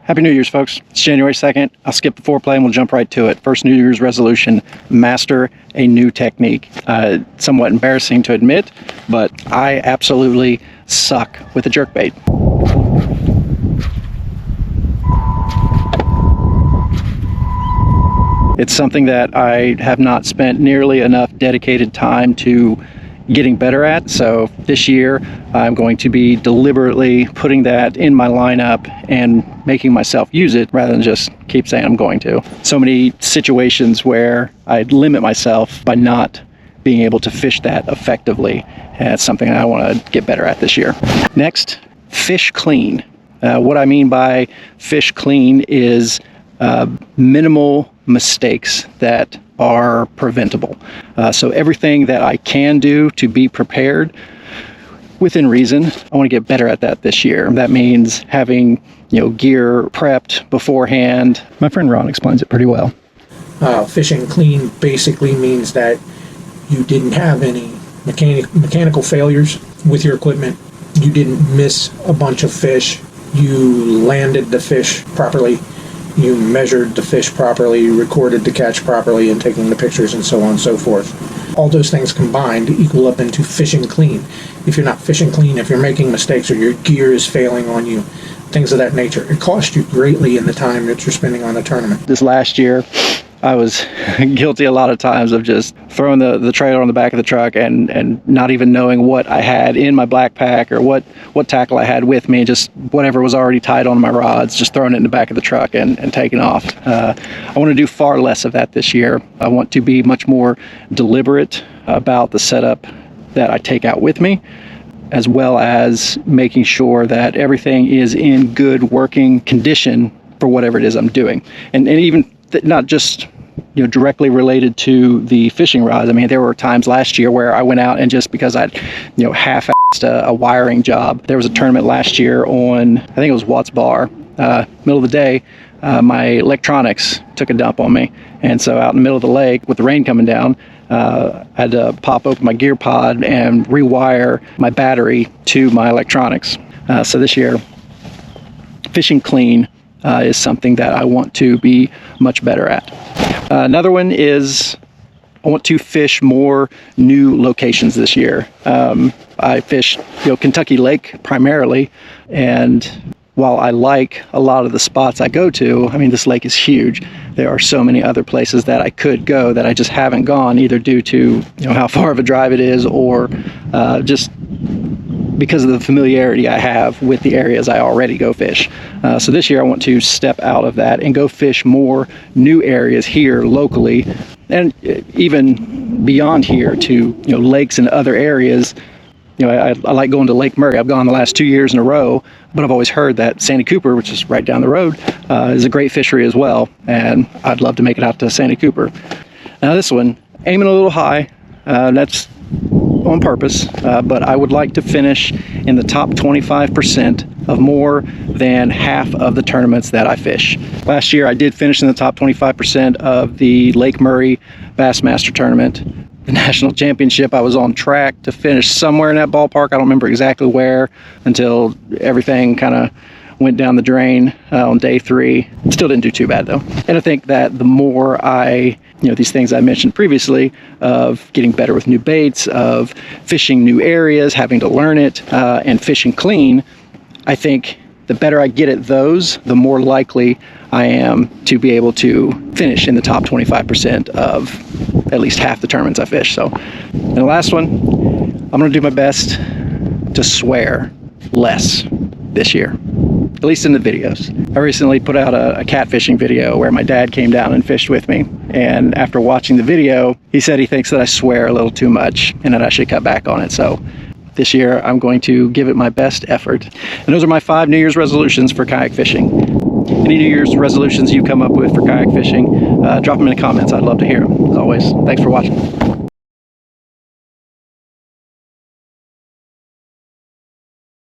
Happy New Year's, folks. It's January 2nd. I'll skip the foreplay and we'll jump right to it. First New Year's resolution, master a new technique. Somewhat embarrassing to admit, but I absolutely suck with a jerkbait. It's something that I have not spent nearly enough dedicated time to getting better at. So this year I'm going to be deliberately putting that in my lineup and making myself use it rather than just keep saying I'm going to. So many situations where I limit myself by not being able to fish that effectively. And it's something I want to get better at this year. Next, fish clean. What I mean by fish clean is minimal mistakes that are preventable. So everything that I can do to be prepared within reason, I want to get better at that this year. That means having, gear prepped beforehand. My friend Ron explains it pretty well. Fishing clean basically means that you didn't have any mechanical failures with your equipment. You didn't miss a bunch of fish. You landed the fish properly. You measured the fish properly, you recorded the catch properly and taking the pictures and so on and so forth. All those things combined equal up into fishing clean. If you're not fishing clean, if you're making mistakes or your gear is failing on you, things of that nature, it costs you greatly in the time that you're spending on a tournament. This last year, I was guilty a lot of times of just throwing the trailer on the back of the truck and not even knowing what I had in my black pack or what tackle I had with me, just whatever was already tied on my rods, just throwing it in the back of the truck and taking off. I want to do far less of that this year. I want to be much more deliberate about the setup that I take out with me, as well as making sure that everything is in good working condition for whatever it is I'm doing. And even not just directly related to the fishing rods. I mean, there were times last year where I went out and just because I'd half-assed a wiring job. There was a tournament last year on, I think it was Watts Bar, middle of the day. My electronics took a dump on me, and so out in the middle of the lake with the rain coming down, I had to pop open my gear pod and rewire my battery to my electronics. So this year, fishing clean is something that I want to be much better at. Another one is I want to fish more new locations this year. I fish Kentucky Lake primarily, and while I like a lot of the spots I go to, I mean, this lake is huge. There are so many other places that I could go that I just haven't gone, either due to how far of a drive it is or just because of the familiarity I have with the areas I already go fish. So this year I want to step out of that and go fish more new areas here locally, and even beyond here to lakes and other areas. I like going to Lake Murray. I've gone the last 2 years in a row, but I've always heard that Santee Cooper, which is right down the road, is a great fishery as well, and I'd love to make it out to Santee Cooper. Now this one, aiming a little high, that's on purpose, but I would like to finish in the top 25% of more than half of the tournaments that I fish. Last year I did finish in the top 25% of the Lake Murray Bassmaster Tournament. The national championship, I was on track to finish somewhere in that ballpark. I don't remember exactly where until everything kind of went down the drain on day 3. Still didn't do too bad though. And I think that the more I, these things I mentioned previously of getting better with new baits, of fishing new areas, having to learn it, and fishing clean, I think the better I get at those, the more likely I am to be able to finish in the top 25% of at least half the tournaments I fish. So, and the last one, I'm gonna do my best to swear less this year, at least in the videos. I recently put out a catfishing video where my dad came down and fished with me, and after watching the video, he said he thinks that I swear a little too much and that I should cut back on it. So this year I'm going to give it my best effort. And those are my 5 New Year's resolutions for kayak fishing. Any New Year's resolutions you come up with for kayak fishing, drop them in the comments. I'd love to hear them. As always, thanks for watching.